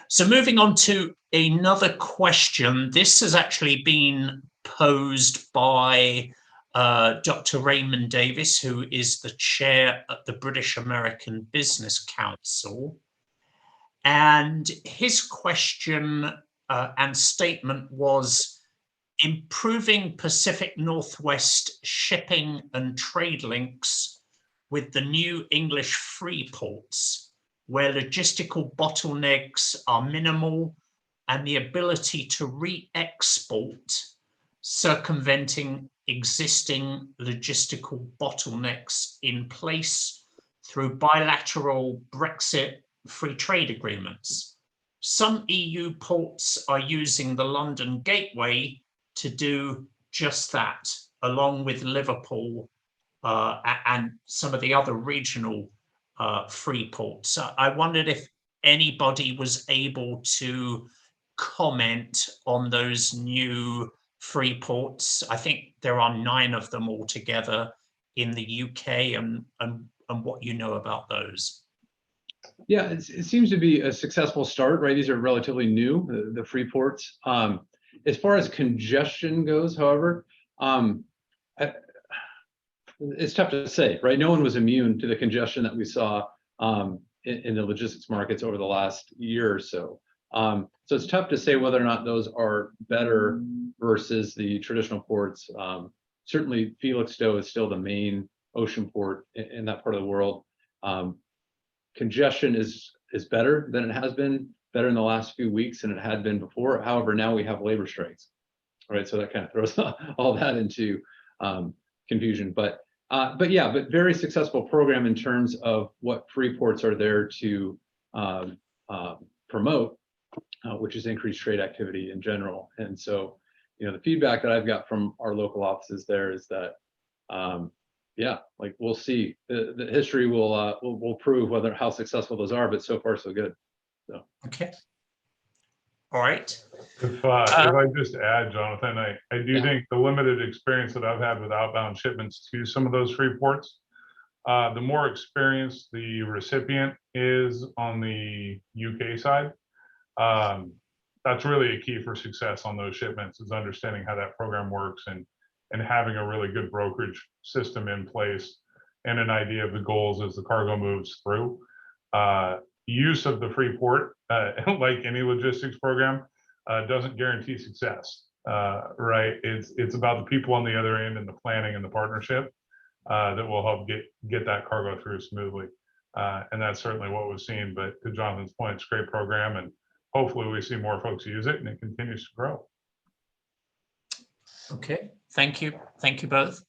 So moving on to another question. This has actually been posed by Dr. Raymond Davis, who is the chair at the British American Business Council. And his question and statement was, improving Pacific Northwest shipping and trade links with the new English free ports, where logistical bottlenecks are minimal and the ability to re-export, circumventing existing logistical bottlenecks in place through bilateral Brexit free trade agreements. Some EU ports are using the London Gateway to do just that, along with Liverpool and some of the other regional free ports. So I wondered if anybody was able to comment on those new free ports. I think there are 9 of them altogether in the UK, and what you know about those. Yeah, it seems to be a successful start, right? These are relatively new, the free ports. As far as congestion goes, however, it's tough to say, right? No one was immune to the congestion that we saw in the logistics markets over the last year or so. So it's tough to say whether or not those are better versus the traditional ports. Certainly, Felixstowe is still the main ocean port in that part of the world. Congestion is better than it has been, better in the last few weeks than it had been before. However, now we have labor strikes, right? So that kind of throws all that into confusion. But very successful program in terms of what free ports are there to promote, which is increased trade activity in general. And so, the feedback that I've got from our local offices there is that, like we'll see. The history will prove how successful those are, but so far so good. So. Okay. All right. If I just add, Jonathan, I do think the limited experience that I've had with outbound shipments to some of those free ports, the more experienced the recipient is on the UK side, that's really a key for success on those shipments, is understanding how that program works and having a really good brokerage system in place and an idea of the goals as the cargo moves through. Use of the free port, like any logistics program, doesn't guarantee success, right? It's about the people on the other end and the planning and the partnership that will help get that cargo through smoothly. And that's certainly what we've seen. But to Jonathan's point, it's a great program, and hopefully we see more folks use it and it continues to grow. Okay, thank you. Thank you both.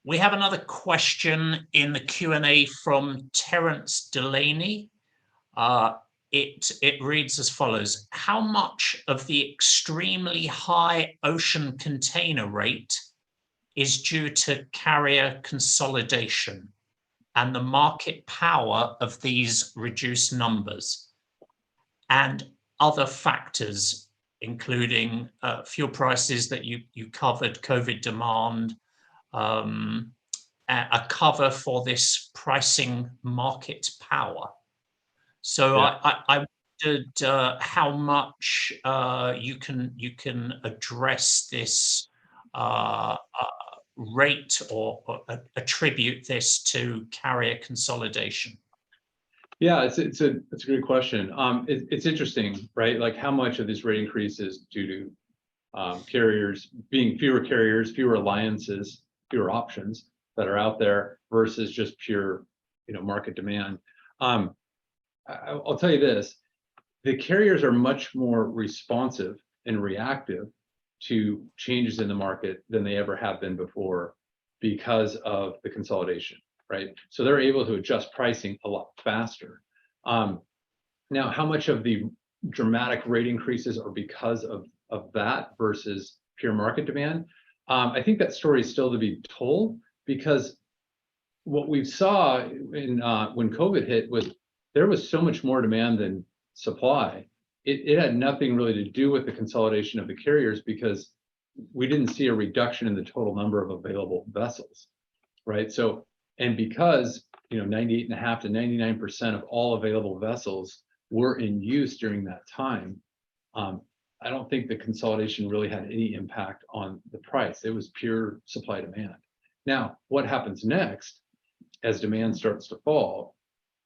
We have another question in the Q&A from Terence Delaney. It reads as follows: how much of the extremely high ocean container rate is due to carrier consolidation and the market power of these reduced numbers, and other factors, including fuel prices that you covered, COVID demand, a cover for this pricing market power? So yeah. I wondered how much you can address this rate or attribute this to carrier consolidation. Yeah, it's a great question. It's interesting, right? Like how much of this rate increase is due to carriers being fewer carriers, fewer alliances, fewer options that are out there versus just pure, market demand. I'll tell you this: the carriers are much more responsive and reactive to changes in the market than they ever have been before because of the consolidation, right? So they're able to adjust pricing a lot faster. Now, how much of the dramatic rate increases are because of that versus pure market demand? I think that story is still to be told, because what we saw in when COVID hit was there was so much more demand than supply. It had nothing really to do with the consolidation of the carriers, because we didn't see a reduction in the total number of available vessels, right? So, and because 98.5% to 99% of all available vessels were in use during that time, I don't think the consolidation really had any impact on the price. It was pure supply demand. Now, what happens next as demand starts to fall?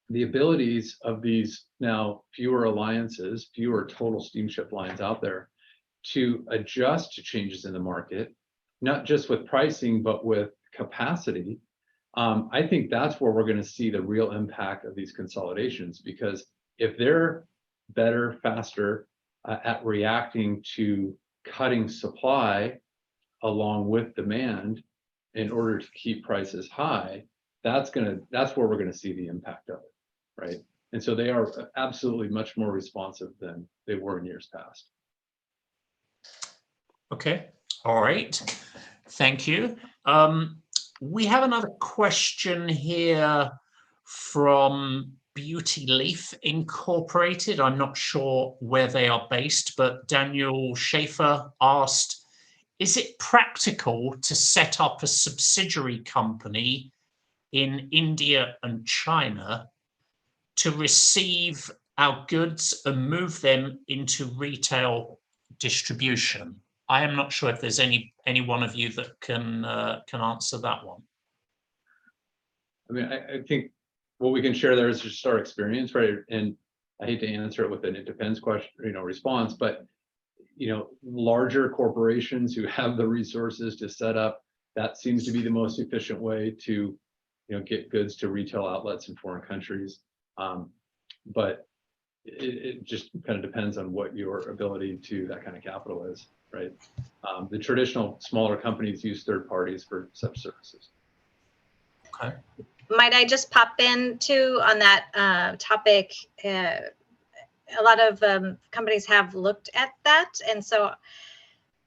The abilities of these now fewer alliances, fewer total steamship lines out there to adjust to changes in the market, not just with pricing, but with capacity. I think that's where we're going to see the real impact of these consolidations, because if they're better, faster at reacting to cutting supply along with demand in order to keep prices high, that's where we're going to see the impact of it. Right. And so they are absolutely much more responsive than they were in years past. Okay. All right. Thank you. We have another question here from Beauty Leaf Incorporated. I'm not sure where they are based, but Daniel Schaefer asked, is it practical to set up a subsidiary company in India and China to receive our goods and move them into retail distribution? I am not sure if there's any one of you that can answer that one. I mean, I think what we can share there is just our experience, right? And I hate to answer it with an "it depends" question, response, but larger corporations who have the resources to set up, that seems to be the most efficient way to get goods to retail outlets in foreign countries. But it just kind of depends on what your ability to that kind of capital is, right? The traditional smaller companies use third parties for such services. Okay. Might I just pop in too on that topic? A lot of companies have looked at that, and so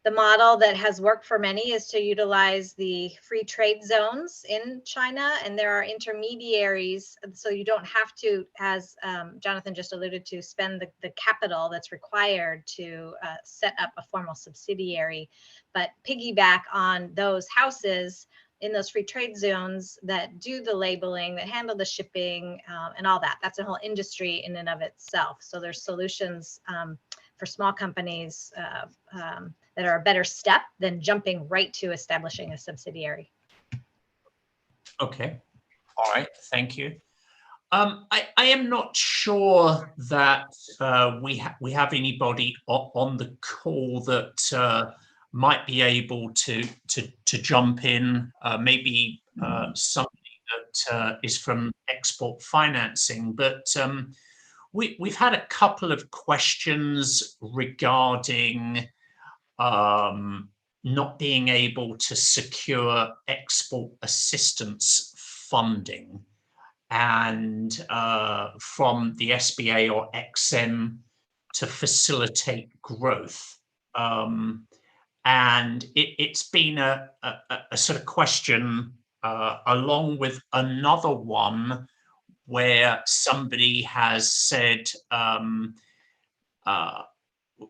The model that has worked for many is to utilize the free trade zones in China, and there are intermediaries, so you don't have to, as Jonathan just alluded to, spend the capital that's required to set up a formal subsidiary, but piggyback on those houses in those free trade zones that do the labeling, that handle the shipping, and all that. That's a whole industry in and of itself. So there's solutions for small companies that are a better step than jumping right to establishing a subsidiary. Okay, all right, thank you. I am not sure that we have anybody on the call that might be able to jump in. Maybe somebody that is from export financing, but we've had a couple of questions regarding not being able to secure export assistance funding and from the SBA or XM to facilitate growth. And it's been a sort of question along with another one where somebody has said,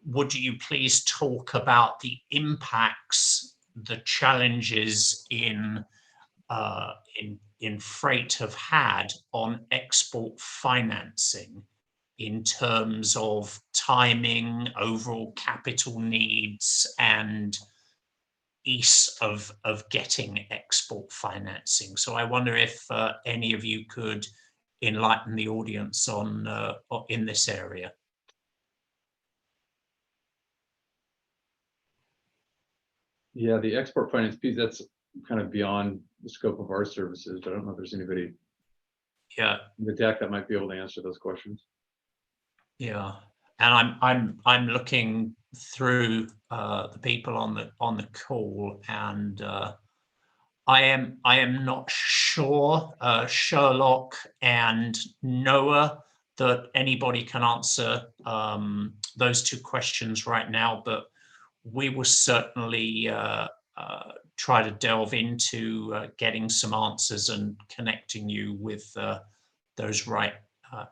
would you please talk about the impacts, the challenges in freight have had on export financing in terms of timing, overall capital needs, and ease of getting export financing. So I wonder if any of you could enlighten the audience on in this area. Yeah, the export finance piece, that's kind of beyond the scope of our services, but I don't know if there's anybody Yeah, in the deck that might be able to answer those questions. yeah, and I'm looking through the people on the call, and I am not sure, Sherlock and Noah, that anybody can answer those two questions right now, but we will certainly try to delve into getting some answers and connecting you with those right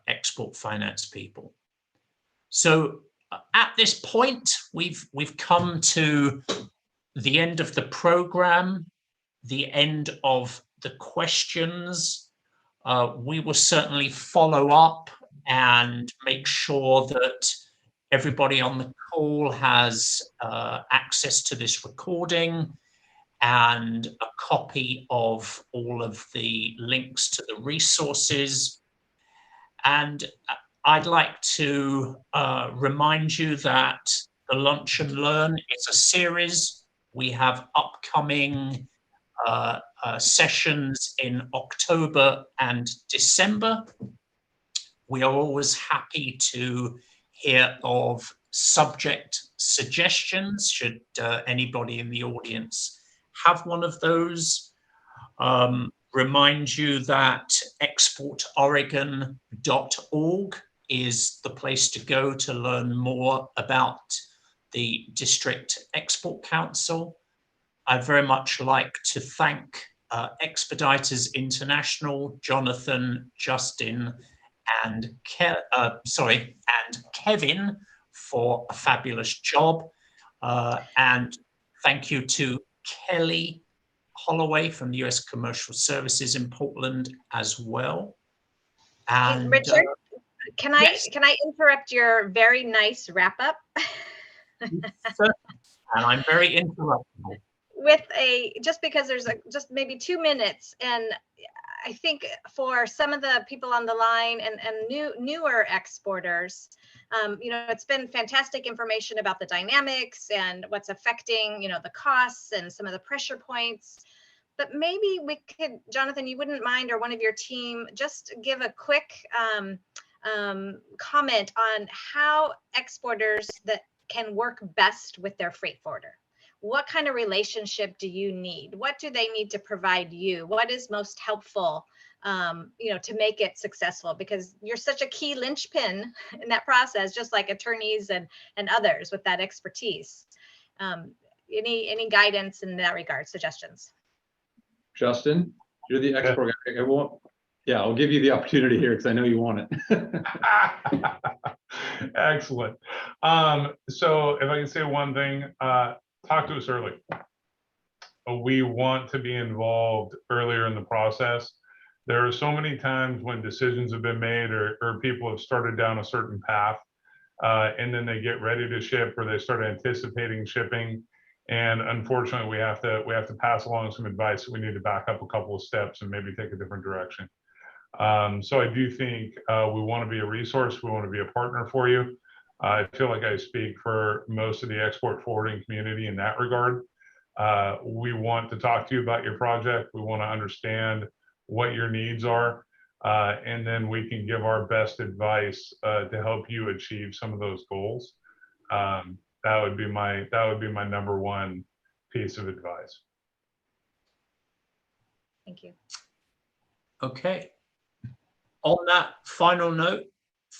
export finance people. So at this point, we've come to the end of the program, the end of the questions. We will certainly follow up and make sure that everybody on the call has access to this recording and a copy of all of the links to the resources. And I'd like to remind you that the Lunch and Learn is a series. We have upcoming sessions in October and December. We are always happy to hear of subject suggestions, should anybody in the audience have one of those. Remind you that exportoregon.org is the place to go to learn more about the District Export Council. I'd very much like to thank Expeditors International, Jonathan, Justin, and Kevin for a fabulous job. And thank you to Kelly Holloway from the US Commercial Services in Portland as well. And Hey, Richard, can I yes. interrupt your very nice wrap up? And I'm very interruptible. With just because there's just maybe 2 minutes, and I think for some of the people on the line and newer exporters, it's been fantastic information about the dynamics and what's affecting, the costs and some of the pressure points. But maybe we could, Jonathan, you wouldn't mind, or one of your team, just give a quick comment on how exporters that can work best with their freight forwarder. What kind of relationship do you need? What do they need to provide you? What is most helpful, to make it successful? Because you're such a key linchpin in that process, just like attorneys and others with that expertise. any guidance in that regard, suggestions. Justin, you're the export guy. I'll give you the opportunity here because I know you want it. Excellent. So if I can say one thing, talk to us early. We want to be involved earlier in the process. There are so many times when decisions have been made or people have started down a certain path, and then they get ready to ship or they start anticipating shipping. And unfortunately, we have to pass along some advice. We need to back up a couple of steps and maybe take a different direction. So I do think we want to be a resource. We want to be a partner for you. I feel like I speak for most of the export forwarding community in that regard. We want to talk to you about your project. We want to understand what your needs are, and then we can give our best advice to help you achieve some of those goals. That would be my number one piece of advice. Thank you. Okay. On that final note,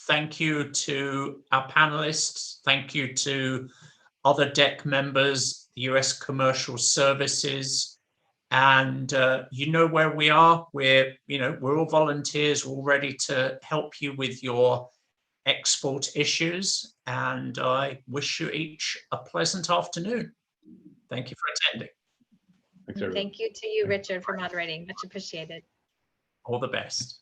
thank you to our panelists. Thank you to other DEC members, the US Commercial Services, and you know where we are. We're all volunteers. We're all ready to help you with your export issues. And I wish you each a pleasant afternoon. Thank you for attending. Thanks, everyone. Thank you to you, Richard, for moderating. Much appreciated. All the best.